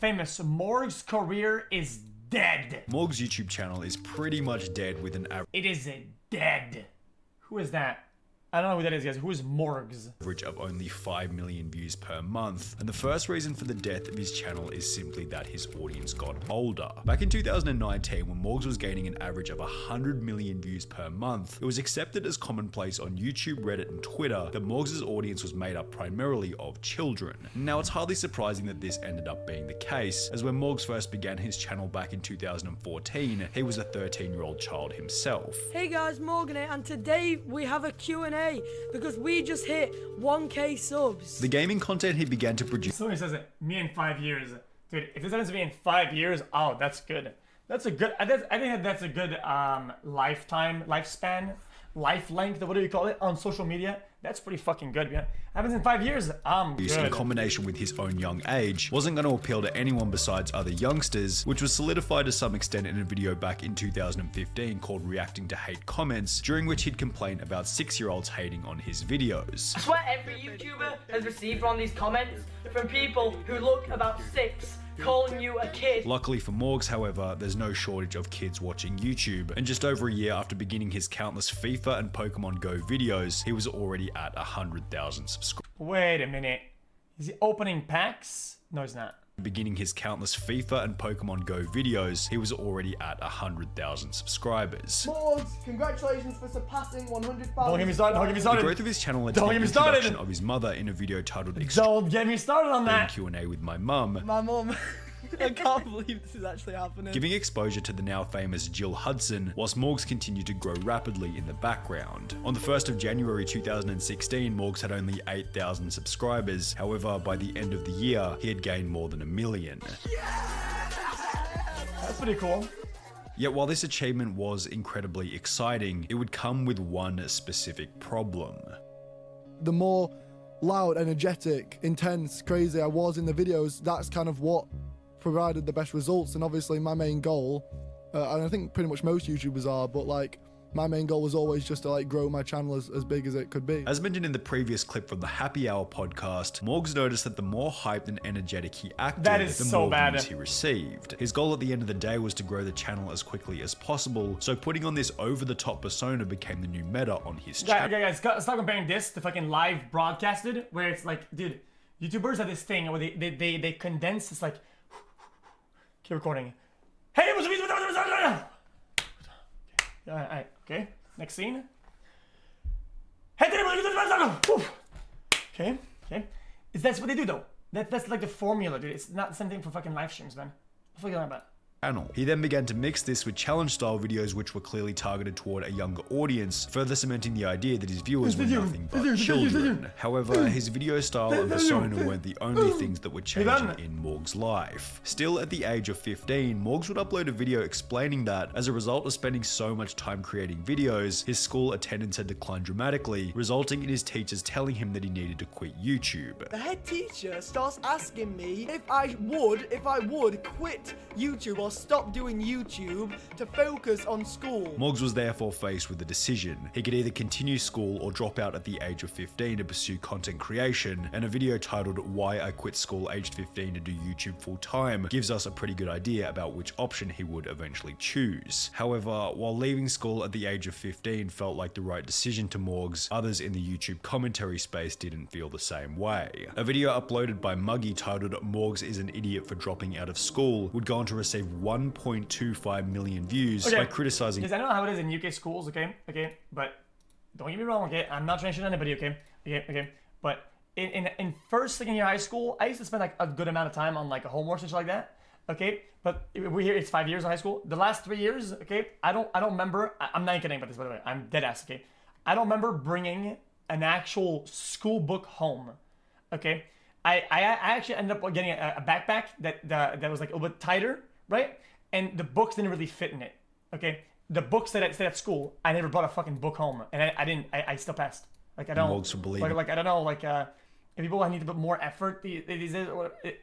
famous. Morgz' career is dead. Morgz' YouTube channel is pretty much dead with an It is dead. Who is that? I don't know who that is, guys. Who is Morgz? Average of only 5 million views per month, and the first reason for the death of his channel is simply that his audience got older. Back in 2019, when Morgz was gaining an average of 100 million views per month, it was accepted as commonplace on YouTube, Reddit, and Twitter that Morgz' audience was made up primarily of children. Now, it's hardly surprising that this ended up being the case, as when Morgz first began his channel back in 2014, he was a 13-year-old child himself. Hey guys, Morgan here, and today we have a Q&A because we just hit 1K subs. The gaming content he began to produce. Somebody says it, me in 5 years. Dude, if this happens to me in 5 years, oh, that's good. That's a good, I think that's a good lifespan, life length, what do you call it, on social media. That's pretty fucking good, man. Happens in 5 years, I'm good. In combination with his own young age, wasn't going to appeal to anyone besides other youngsters, which was solidified to some extent in a video back in 2015 called Reacting to Hate Comments, during which he'd complain about 6-year-olds hating on his videos. I swear every YouTuber has received one of these comments from people who look about 6, calling you a kid. Luckily for Morgz, however, there's no shortage of kids watching YouTube, and just over a year after beginning his countless FIFA and Pokemon Go videos, he was already at 100,000 subscribers. Wait a minute. Is he opening packs? No, he's not. Beginning his countless FIFA and Pokemon Go videos, he was already at 100,000 subscribers. Morgz, congratulations for surpassing 100,000. Don't get me started, don't get me started. The growth of his channel led to the introduction of his mother in a video titled Don't get me started on that. Q&A with my mum. My mum. I can't believe this is actually happening. Giving exposure to the now famous Jill Hudson, whilst Morgz continued to grow rapidly in the background. On the 1st of January 2016, Morgz had only 8,000 subscribers. However, by the end of the year, he had gained more than 1 million. That's pretty cool. Yet while this achievement was incredibly exciting, it would come with one specific problem. The more loud, energetic, intense, crazy I was in the videos, that's kind of what provided the best results. And obviously my main goal, and I think pretty much most YouTubers are, but like my main goal was always just to like grow my channel as big as it could be. As mentioned in the previous clip from the Happy Hour podcast, Morgz noticed that the more hyped and energetic he acted, the more views he received. His goal at the end of the day was to grow the channel as quickly as possible, so putting on this over-the-top persona became the new meta on his channel. Guys, stop comparing this to fucking live broadcasted, where it's like, dude, YouTubers have this thing where they condense, it's like, keep recording. Hey, alright, okay. Next scene. Okay. That's what they do though. That's like the formula, dude. It's not the same thing for fucking live streams, man. What the fuck are you talking about? He then began to mix this with challenge style videos which were clearly targeted toward a younger audience, further cementing the idea that his viewers were nothing but children. However, his video style and persona weren't the only things that were changing in Morgz' life. Still, at the age of 15, Morgz would upload a video explaining that, as a result of spending so much time creating videos, his school attendance had declined dramatically, resulting in his teachers telling him that he needed to quit YouTube. The head teacher starts asking me if I would quit YouTube or stop doing YouTube to focus on school. Morgz was therefore faced with a decision. He could either continue school or drop out at the age of 15 to pursue content creation, and a video titled Why I Quit School Aged 15 to Do YouTube Full Time gives us a pretty good idea about which option he would eventually choose. However, while leaving school at the age of 15 felt like the right decision to Morgz, others in the YouTube commentary space didn't feel the same way. A video uploaded by Muggy titled Morgz is an idiot for dropping out of school would go on to receive 1.25 million views by criticizing. Because I know how it is in UK schools, okay, but don't get me wrong, okay, I'm not trying to shit on anybody, okay, but in first, second year high school, I used to spend like a good amount of time on like a homework and shit like that, okay, but we're here, it's 5 years of high school. The last 3 years, okay, I don't remember, I'm not kidding about this, by the way, I'm dead ass, okay, I don't remember bringing an actual school book home, okay. I actually ended up getting a backpack that was like a little bit tighter, right? And the books didn't really fit in it, okay? The books that I stayed at school, I never brought a fucking book home, and I still passed. Like, I don't, like I don't know, like, if people need to put more effort,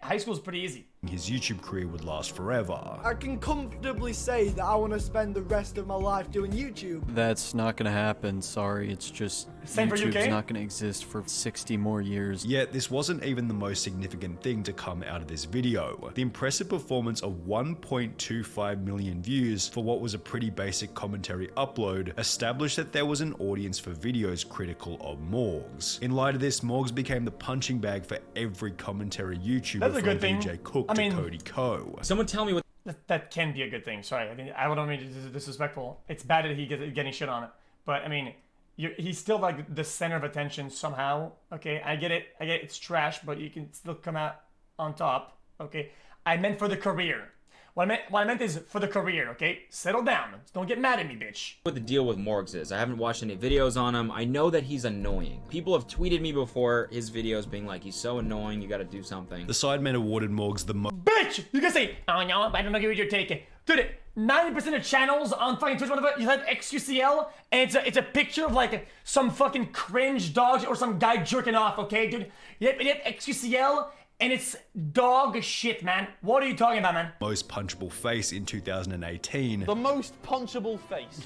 high school is pretty easy. his YouTube career would last forever. I can comfortably say that I want to spend the rest of my life doing YouTube. That's not gonna happen, sorry. It's just Same for you, YouTube's Kane? not gonna exist for 60 more years. Yet this wasn't even the most significant thing to come out of this video. The impressive performance of 1.25 million views for what was a pretty basic commentary upload established that there was an audience for videos critical of Morgz. In light of this, Morgz became the punching bag for every commentary YouTuber That's a from good thing. DJ Cook I to mean- Cody Co. Someone tell me what That can be a good thing. Sorry, I mean, I don't mean to be disrespectful. It's bad that he gets getting shit on it, but I mean, he's still like the center of attention somehow. Okay, I get it. It's trash, but you can still come out on top. Okay, I meant for the career. What I meant is for the career. Okay, settle down. Don't get mad at me, bitch. the deal with Morgz is. I haven't watched any videos on him. I know that he's annoying. People have tweeted me before his videos being like, he's so annoying, you gotta do something. The Sidemen awarded Morgz the Bitch! You can say, oh no, I don't know what you're taking. Dude, 90% of channels on fucking Twitch, whatever, you have XQCL, and it's a picture of like some fucking cringe dog or some guy jerking off, okay, dude? Yep, XQCL, and it's dog shit, man. What are you talking about, man? most punchable face in 2018. The most punchable face.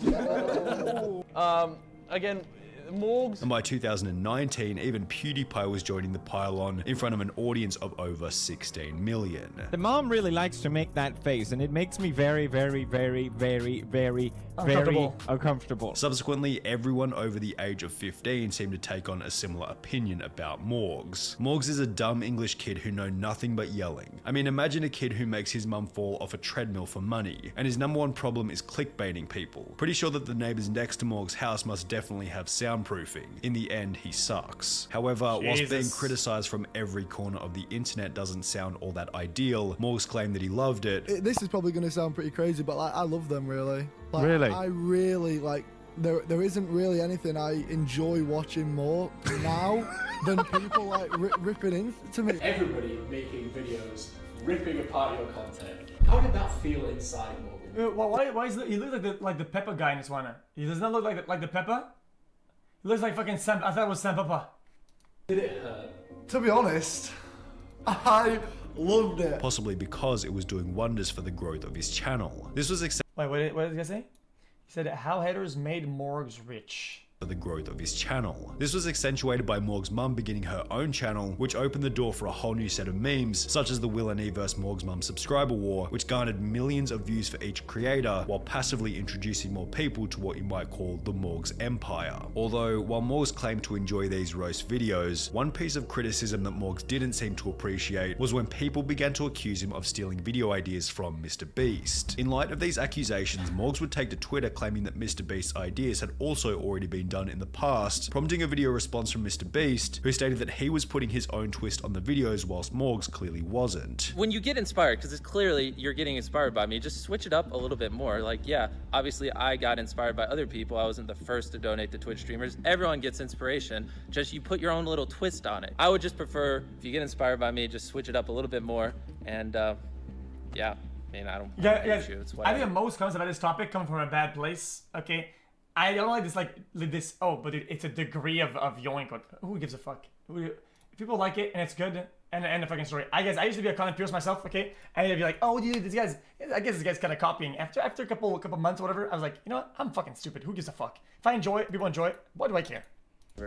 Again, Morgz. And by 2019, even PewDiePie was joining the pylon in front of an audience of over 16 million. The mom really likes to make that face, and it makes me very, very, very, very, very, very uncomfortable. Subsequently, everyone over the age of 15 seemed to take on a similar opinion about Morgz. Morgz is a dumb English kid who know nothing but yelling. I mean, imagine a kid who makes his mum fall off a treadmill for money, and his number one problem is clickbaiting people. Pretty sure that the neighbors next to Morgz's house must definitely have soundproofing. In the end, he sucks. However, whilst being criticized from every corner of the internet doesn't sound all that ideal, Morgz claimed that he loved it. This is probably going to sound pretty crazy, but like, I love them really. Like, Really? I really like. There isn't really anything I enjoy watching more now than people like ripping into me. Everybody making videos, ripping apart your content. How did that feel inside, Morgan? Why is he looks like the Peppa guy in this one? He does not look like the Peppa. He looks like fucking Sam. I thought it was Sam Peppa. Did it hurt? To be honest, I loved it. Possibly because it was doing wonders for the growth of his channel. This was Wait, what did he say? He said how haters made Morgz rich. for the growth of his channel. This was accentuated by Morgz's mum beginning her own channel, which opened the door for a whole new set of memes, such as the Will and E vs Morgz mum subscriber war, which garnered millions of views for each creator, while passively introducing more people to what you might call the Morgz empire. Although, while Morgz claimed to enjoy these roast videos, one piece of criticism that Morgz didn't seem to appreciate was when people began to accuse him of stealing video ideas from Mr. Beast. In light of these accusations, Morgz would take to Twitter claiming that Mr. Beast's ideas had also already been done in the past, prompting a video response from Mr. Beast, who stated that he was putting his own twist on the videos whilst Morgz clearly wasn't. When you get inspired, because it's clearly you're getting inspired by me, just switch it up a little bit more. Like, yeah, obviously I got inspired by other people. I wasn't the first to donate to Twitch streamers. Everyone gets inspiration. Just you put your own little twist on it. I would just prefer, if you get inspired by me, just switch it up a little bit more. And yeah, I mean, I don't hate you. It's I think the most comments about this topic come from a bad place. Okay, I don't like this. Oh, but it's a degree of yoink. Who gives a fuck? If people like it and it's good, and end the fucking story. I guess I used to be a content purist myself. Okay, and I'd be like, oh, dude, this guy's. I guess this guy's kind of copying. After a couple months or whatever, I was like, you know what? I'm fucking stupid. Who gives a fuck? If I enjoy it, people enjoy it. What do I care?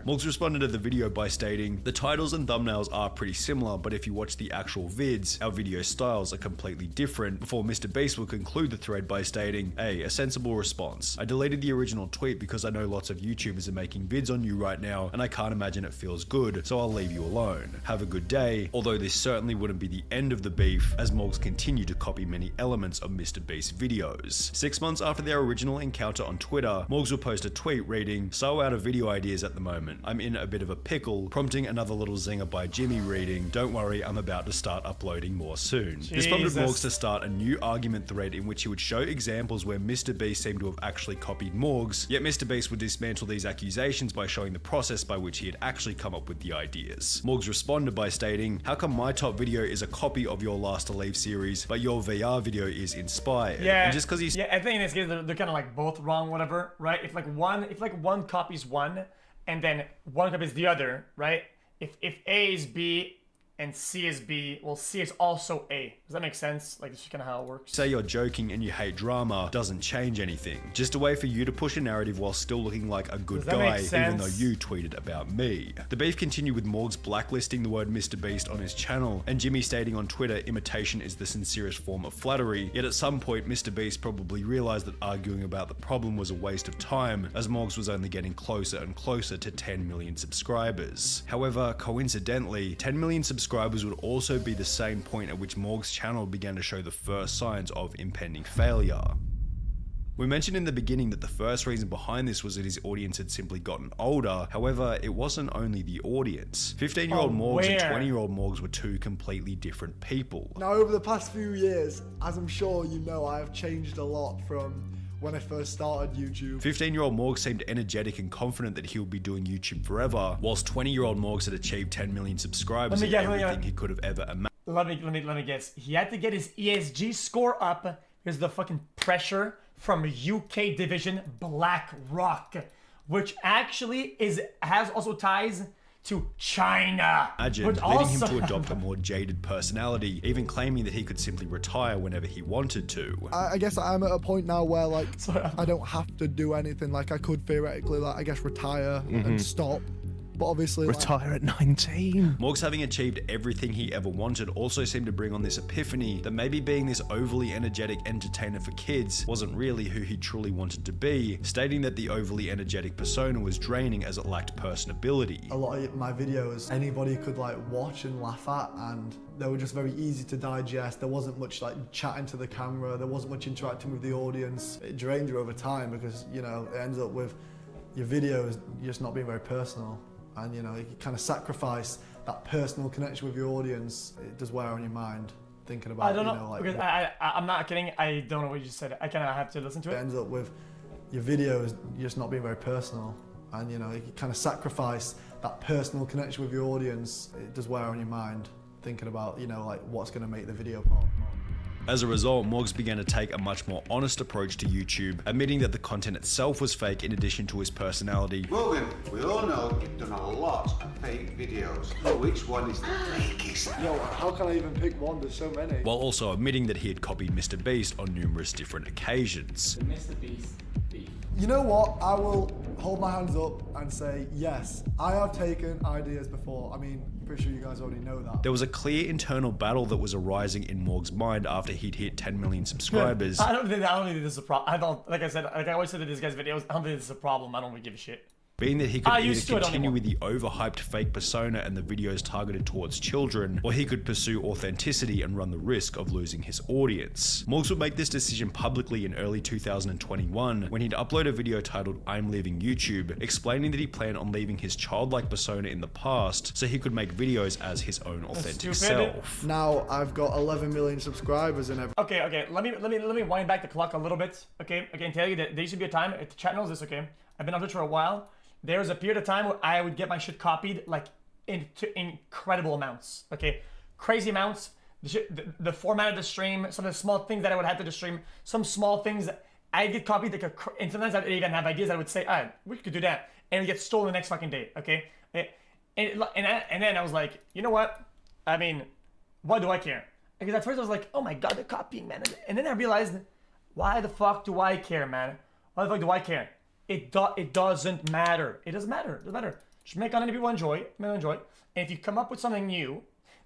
Morgz responded to the video by stating, "The titles and thumbnails are pretty similar, but if you watch the actual vids, our video styles are completely different," before Mr. Beast will conclude the thread by stating, a sensible response. "I deleted the original tweet because I know lots of YouTubers are making vids on you right now, and I can't imagine it feels good, so I'll leave you alone. Have a good day," although this certainly wouldn't be the end of the beef, as Morgz continued to copy many elements of Mr. Beast's videos. 6 months after their original encounter on Twitter, Morgz would post a tweet reading, "So out of video ideas at the moment. I'm in a bit of a pickle," prompting another little zinger by Jimmy reading, "Don't worry, I'm about to start uploading more soon." This prompted Morgz to start a new argument thread in which he would show examples where Mr. Beast seemed to have actually copied Morgz, yet Mr. Beast would dismantle these accusations by showing the process by which he had actually come up with the ideas. Morgz responded by stating, "How come my top video is a copy of your Last to Leave series, but your VR video is inspired?" Yeah, and just because he's I think in this case they're kind of like both wrong, whatever, right? If one copies one, and then one copy is the other, right? If A is B, and C is B. Well, C is also A. Does that make sense? Like, this is kind of how it works. Say you're joking and you hate drama doesn't change anything. Just a way for you to push a narrative while still looking like a good guy, even though you tweeted about me. The beef continued with Morgz blacklisting the word Mr. Beast on his channel, and Jimmy stating on Twitter, imitation is the sincerest form of flattery. Yet at some point, Mr. Beast probably realized that arguing about the problem was a waste of time, as Morgz was only getting closer and closer to 10 million subscribers. However, coincidentally, 10 million subscribers would also be the same point at which Morgz's channel began to show the first signs of impending failure. We mentioned in the beginning that the first reason behind this was that his audience had simply gotten older. However, it wasn't only the audience. 15-year-old Morgz and 20-year-old Morgz were two completely different people. Now, over the past few years, as I'm sure you know, I have changed a lot from when I first started YouTube. 15-year-old Morgz seemed energetic and confident that he would be doing YouTube forever, whilst 20-year-old Morgz had achieved 10 million subscribers and everything he could have ever imagined. Let me guess. He had to get his ESG score up because the fucking pressure from UK division BlackRock, which actually has also ties to China. Leading him to adopt a more jaded personality, even claiming that he could simply retire whenever he wanted to. I guess I'm at a point now where, like, I don't have to do anything. Like, I could theoretically, like, I guess retire and stop. But obviously, retire at 19. Morgz, having achieved everything he ever wanted, also seemed to bring on this epiphany that maybe being this overly energetic entertainer for kids wasn't really who he truly wanted to be, stating that the overly energetic persona was draining as it lacked personability. A lot of my videos, anybody could like watch and laugh at, and they were just very easy to digest. There wasn't much like chatting to the camera, there wasn't much interacting with the audience. It drained you over time because, you know, it ends up with your videos just not being very personal. And, you know, you kind of sacrifice that personal connection with your audience. It does wear on your mind thinking about, I don't know, you know, like, because I'm not kidding. I don't know what you just said. I kind of have to listen to it. It ends up with your videos just not being very personal. And, you know, you kind of sacrifice that personal connection with your audience. It does wear on your mind thinking about, you know, like what's going to make the video pop. As a result, Morgz began to take a much more honest approach to YouTube, admitting that the content itself was fake in addition to his personality. Morgan, we all know you've done a lot of fake videos. Which one is the fakest? Yo, how can I even pick one? There's so many. While also admitting that he had copied Mr. Beast on numerous different occasions. Mr. Beast beef. You know what? I will hold my hands up and say, yes, I have taken ideas before. I mean, pretty sure you guys already know that. There was a clear internal battle that was arising in Morgz's mind after he'd hit 10 million subscribers. I don't think this is a problem. Like I said, like I always said to these guys' videos, I don't think this is a problem. I don't really give a shit. Being that he could either continue with the overhyped fake persona and the videos targeted towards children, or he could pursue authenticity and run the risk of losing his audience. Morgz would make this decision publicly in early 2021 when he'd upload a video titled I'm Leaving YouTube, explaining that he planned on leaving his childlike persona in the past so he could make videes as his own authentic self. Now I've got 11 million subscribers and everything. Okay, let me wind back the clock a little bit. Okay, I can tell you that there used to be a time, the chat knows this, okay? I've been on Twitch for a while. There was a period of time where I would get my shit copied like into incredible amounts, okay? Crazy amounts. The format of the stream, some of the small things that I would have to the stream, some small things that I'd get copied, like and sometimes I'd even have ideas I would say, we could do that, and it would get stolen the next fucking day, okay? And then I was like, you know what? I mean, why do I care? Because at first I was like, oh my god, they're copying, man. And then I realized, why the fuck do I care, man? Why the fuck do I care? It doesn't matter. It doesn't matter. It doesn't matter. Just make content people enjoy. And if you come up with something new,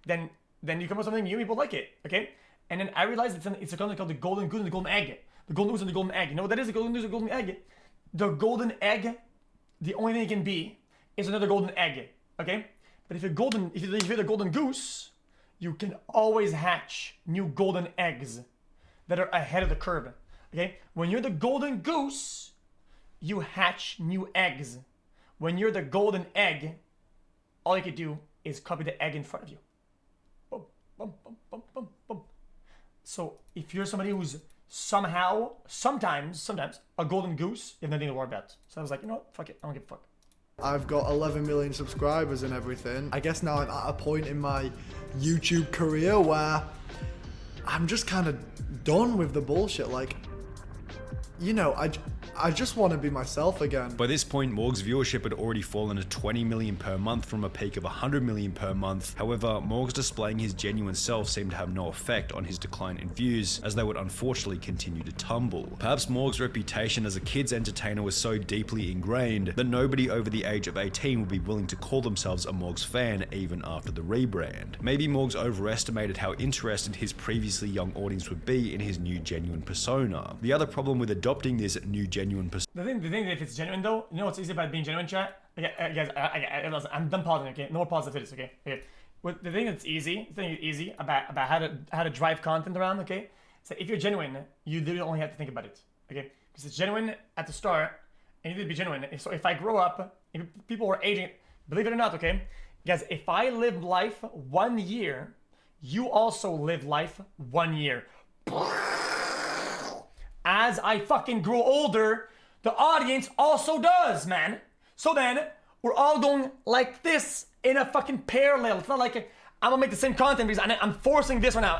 then you come up with something new, people like it. Okay? And then I realized it's a concept called the golden goose and the golden egg. The golden goose and the golden egg. You know what that is? The golden goose and the golden egg. The golden egg, the only thing it can be is another golden egg. Okay? But if you're the golden goose, you can always hatch new golden eggs that are ahead of the curve. Okay? When you're the golden goose, you hatch new eggs. When you're the golden egg, all you can do is copy the egg in front of you. Boom, boom, boom, boom, boom, boom. So if you're somebody who's sometimes a golden goose, you have nothing to worry about. So I was like, you know what? Fuck it. I don't give a fuck. I've got 11 million subscribers and everything. I guess now I'm at a point in my YouTube career where I'm just kind of done with the bullshit. Like, you know, I just want to be myself again. By this point, Morgz' viewership had already fallen to 20 million per month from a peak of 100 million per month. However, Morgz displaying his genuine self seemed to have no effect on his decline in views, as they would unfortunately continue to tumble. Perhaps Morgz' reputation as a kids entertainer was so deeply ingrained that nobody over the age of 18 would be willing to call themselves a Morgz fan even after the rebrand. Maybe Morgz overestimated how interested his previously young audience would be in his new genuine persona. The other problem with adopting this new genuine persona. The thing that if it's genuine though, you know what's easy about being genuine, chat? Guys, I'm done pausing, okay? No more pausing for this, okay? The thing that's easy about how to drive content around, okay? So if you're genuine, you literally only have to think about it, okay? Because it's genuine at the start, and you need to be genuine. So if I grow up, if people are aging, believe it or not, okay? Guys, if I live life 1 year, you also live life 1 year. As I fucking grow older, the audience also does, man. So then, we're all going like this in a fucking parallel. It's not like I'm gonna make the same content because I'm forcing this right now.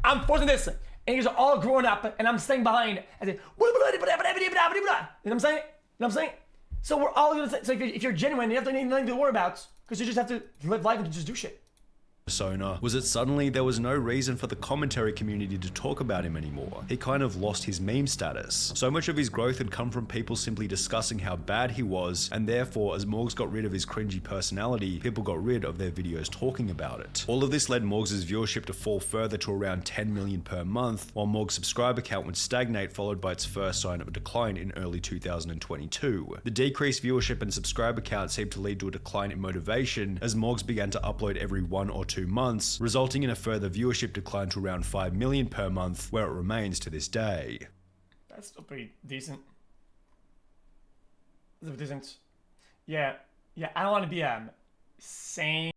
I'm forcing this. And you guys are all growing up and I'm staying behind. And say, you know what I'm saying? You know what I'm saying? So we're all gonna say, so if you're genuine, you have nothing to worry about because you just have to live life and just do shit. Persona was that suddenly there was no reason for the commentary community to talk about him anymore. He kind of lost his meme status. So much of his growth had come from people simply discussing how bad he was, and therefore as Morgz got rid of his cringy personality, people got rid of their videos talking about it. All of this led Morgz' viewership to fall further to around 10 million per month, while Morgz' subscriber count would stagnate, followed by its first sign of a decline in early 2022. The decreased viewership and subscriber count seemed to lead to a decline in motivation as Morgz began to upload every 1 or 2 months, resulting in a further viewership decline to around 5 million per month, where it remains to this day. That's still pretty decent. That's decent. Yeah, I don't want to be sane.